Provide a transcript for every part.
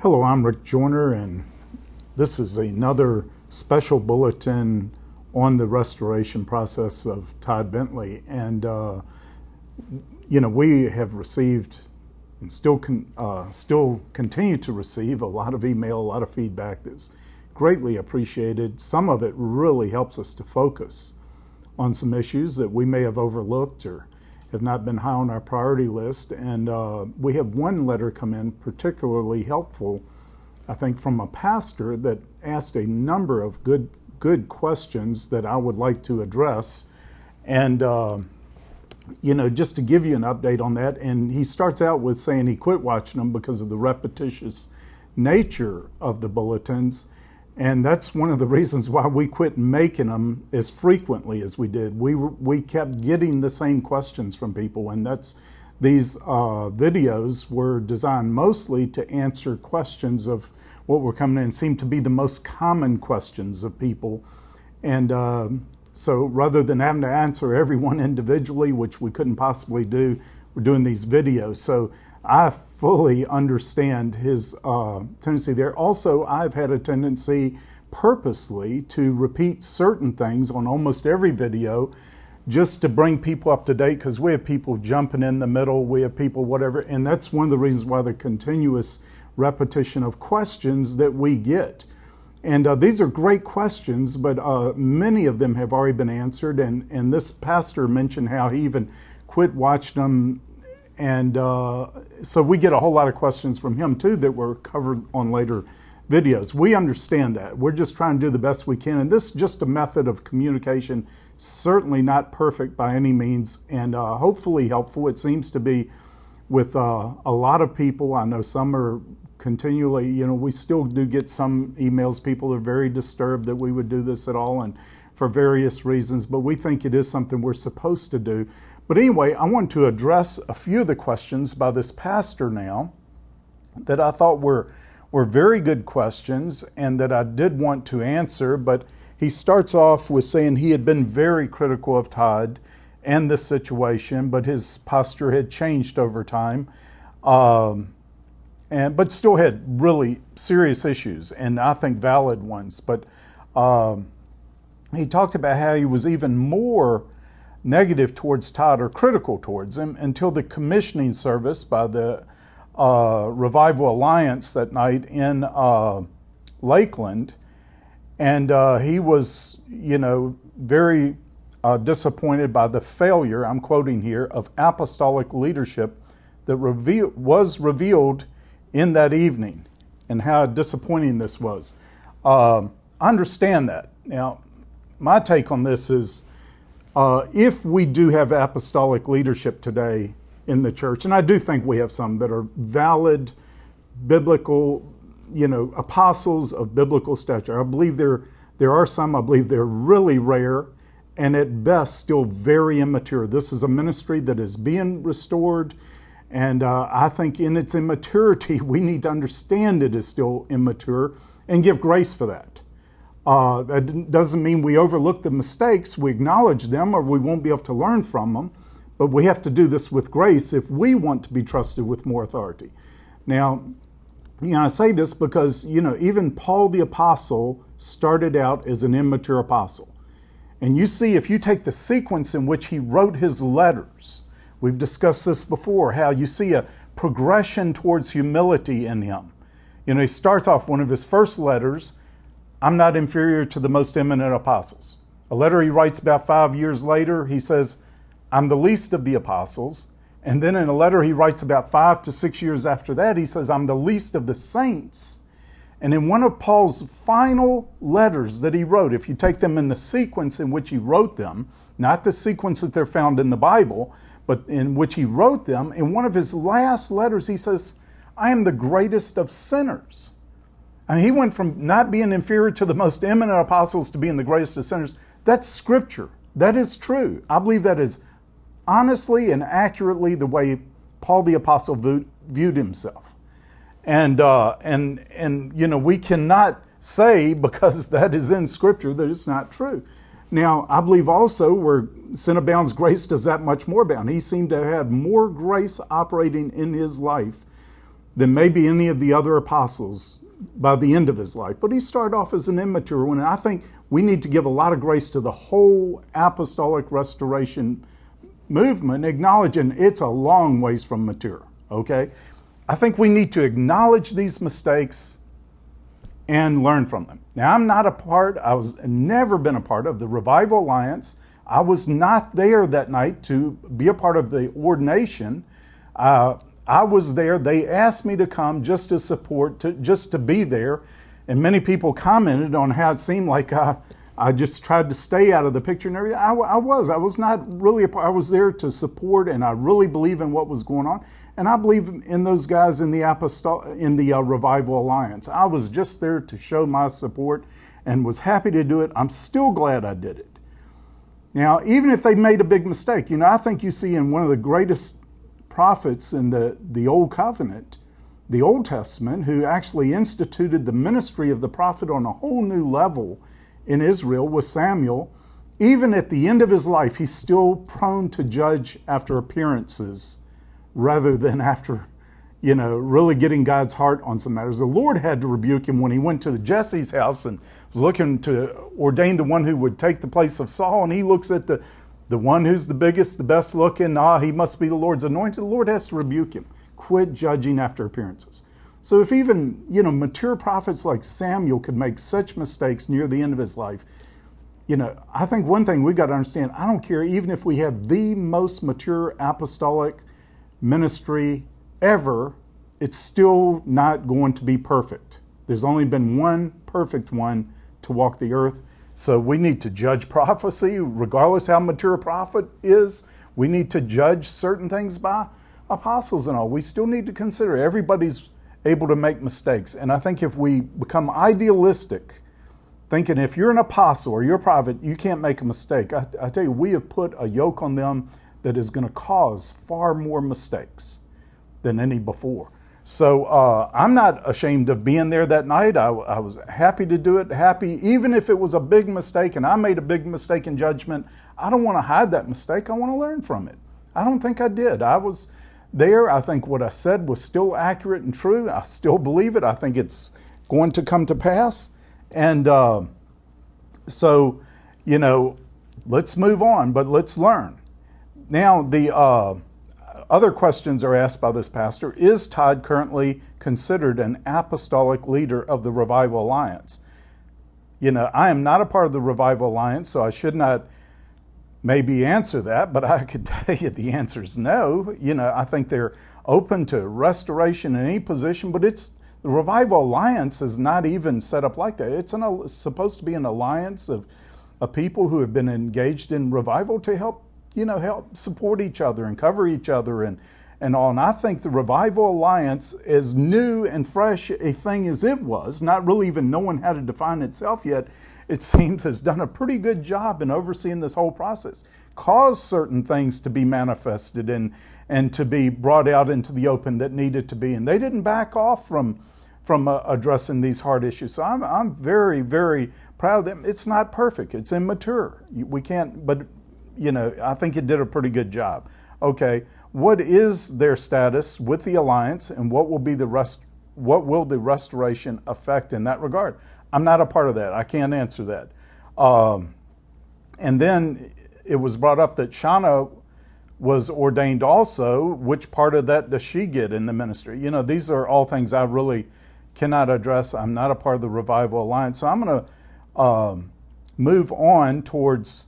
Hello, I'm Rick Joyner, and this is another special bulletin on the restoration process of Todd Bentley. And we have received and still continue to receive a lot of email, a lot of feedback that's greatly appreciated. Some of it really helps us to focus on some issues that we may have overlooked or have not been high on our priority list. And we have one letter come in particularly helpful, I think, from a pastor that asked a number of good questions that I would like to address. And just to give you an update on that, and he starts out with saying he quit watching them because of the repetitious nature of the bulletins. And that's one of the reasons why we quit making them as frequently as we did. We kept getting the same questions from people, and these videos were designed mostly to answer questions of what were coming in, seemed to be the most common questions of people. And so rather than having to answer everyone individually, which we couldn't possibly do, we're doing these videos. So I fully understand his tendency there. Also, I've had a tendency purposely to repeat certain things on almost every video just to bring people up to date, because we have people jumping in the middle, we have people whatever, and that's one of the reasons why the continuous repetition of questions that we get. And these are great questions, but many of them have already been answered, and this pastor mentioned how he even quit watching them. And so we get a whole lot of questions from him too that were covered on later videos. We understand that. We're just trying to do the best we can. And this is just a method of communication, certainly not perfect by any means, and hopefully helpful. It seems to be with a lot of people. I know some are continually, we still do get some emails. People are very disturbed that we would do this at all, and for various reasons, but we think it is something we're supposed to do. But anyway, I want to address a few of the questions by this pastor now that I thought were very good questions and that I did want to answer. But he starts off with saying he had been very critical of Todd and this situation, but his posture had changed over time, but still had really serious issues, and I think valid ones. But he talked about how he was even more negative towards Todd, or critical towards him, until the commissioning service by the Revival Alliance that night in Lakeland. And he was, very disappointed by the failure, I'm quoting here, of apostolic leadership that was revealed in that evening, and how disappointing this was. I understand that. Now, my take on this is, if we do have apostolic leadership today in the church, and I do think we have some that are valid, biblical, apostles of biblical stature. I believe there are some. I believe they're really rare, and at best still very immature. This is a ministry that is being restored, and I think in its immaturity, we need to understand it is still immature and give grace for that. That doesn't mean we overlook the mistakes. We acknowledge them, or we won't be able to learn from them. But we have to do this with grace if we want to be trusted with more authority. Now, I say this because, even Paul the Apostle started out as an immature apostle. And you see, if you take the sequence in which he wrote his letters, we've discussed this before, how you see a progression towards humility in him. He starts off one of his first letters, I'm not inferior to the most eminent apostles. A letter he writes about 5 years later, he says, I'm the least of the apostles. And then in a letter he writes about 5 to 6 years after that, he says, I'm the least of the saints. And in one of Paul's final letters that he wrote, if you take them in the sequence in which he wrote them, not the sequence that they're found in the Bible, but in which he wrote them, in one of his last letters, he says, I am the greatest of sinners. I mean, he went from not being inferior to the most eminent apostles to being the greatest of sinners. That's scripture. That is true. I believe that is honestly and accurately the way Paul the Apostle viewed himself. And we cannot say, because that is in scripture, that it's not true. Now, I believe also where sin abounds, grace does that much more abound. He seemed to have more grace operating in his life than maybe any of the other apostles by the end of his life. But he started off as an immature one. And I think we need to give a lot of grace to the whole apostolic restoration movement, acknowledging it's a long ways from mature, okay? I think we need to acknowledge these mistakes and learn from them. Now, I was never been a part of the Revival Alliance. I was not there that night to be a part of the ordination. I was there. They asked me to come just to support, just to be there. And many people commented on how it seemed like I just tried to stay out of the picture and everything. I was not really a part. I was there to support, and I really believe in what was going on. And I believe in those guys in the Revival Alliance. I was just there to show my support and was happy to do it. I'm still glad I did it. Now, even if they made a big mistake, I think you see in one of the greatest prophets in the Old Covenant, the Old Testament, who actually instituted the ministry of the prophet on a whole new level in Israel was Samuel. Even at the end of his life, he's still prone to judge after appearances rather than after, really getting God's heart on some matters. The Lord had to rebuke him when he went to Jesse's house and was looking to ordain the one who would take the place of Saul. And he looks at the one who's the biggest, the best looking, he must be the Lord's anointed. The Lord has to rebuke him. Quit judging after appearances. So if even, mature prophets like Samuel could make such mistakes near the end of his life, I think one thing we've got to understand, I don't care even if we have the most mature apostolic ministry ever, it's still not going to be perfect. There's only been one perfect one to walk the earth. So we need to judge prophecy, regardless how mature a prophet is. We need to judge certain things by apostles and all. We still need to consider everybody's able to make mistakes. And I think if we become idealistic, thinking if you're an apostle or you're a prophet, you can't make a mistake. I tell you, we have put a yoke on them that is going to cause far more mistakes than any before. So I'm not ashamed of being there that night. I was happy to do it, even if it was a big mistake and I made a big mistake in judgment. I don't want to hide that mistake. I want to learn from it. I don't think I did. I was there. I think what I said was still accurate and true. I still believe it. I think it's going to come to pass. And so, let's move on, but let's learn. Now, the other questions are asked by this pastor. Is Todd currently considered an apostolic leader of the Revival Alliance? I am not a part of the Revival Alliance, so I should not maybe answer that, but I could tell you the answer is no. I think they're open to restoration in any position, but the Revival Alliance is not even set up like that. It's supposed to be an alliance of people who have been engaged in revival to help support each other and cover each other and all. And I think the Revival Alliance, as new and fresh a thing as it was, not really even knowing how to define itself yet, it seems has done a pretty good job in overseeing this whole process, caused certain things to be manifested and to be brought out into the open that needed to be. And they didn't back off from addressing these hard issues. So I'm very, very proud of them. It's not perfect. It's immature. We can't, but I think it did a pretty good job. Okay, what is their status with the alliance, and what will the restoration affect in that regard? I'm not a part of that. I can't answer that. And then it was brought up that Shauna was ordained also. Which part of that does she get in the ministry? These are all things I really cannot address. I'm not a part of the Revival Alliance. So I'm going to move on towards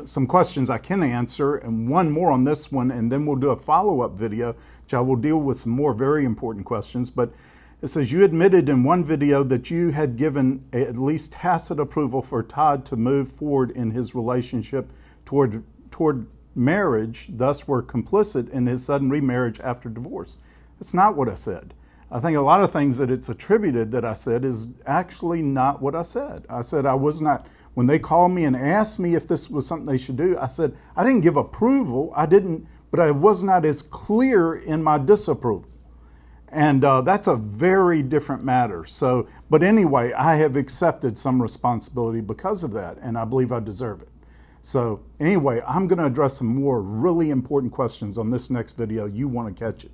some questions I can answer, and one more on this one, and then we'll do a follow-up video, which I will deal with some more very important questions. But it says, you admitted in one video that you had given at least tacit approval for Todd to move forward in his relationship toward marriage, thus were complicit in his sudden remarriage after divorce. That's not what I said. I think a lot of things that it's attributed that I said is actually not what I said. I said I was not, when they called me and asked me if this was something they should do, I said I didn't give approval, but I was not as clear in my disapproval. And that's a very different matter. So, but anyway, I have accepted some responsibility because of that, and I believe I deserve it. So anyway, I'm going to address some more really important questions on this next video. You want to catch it.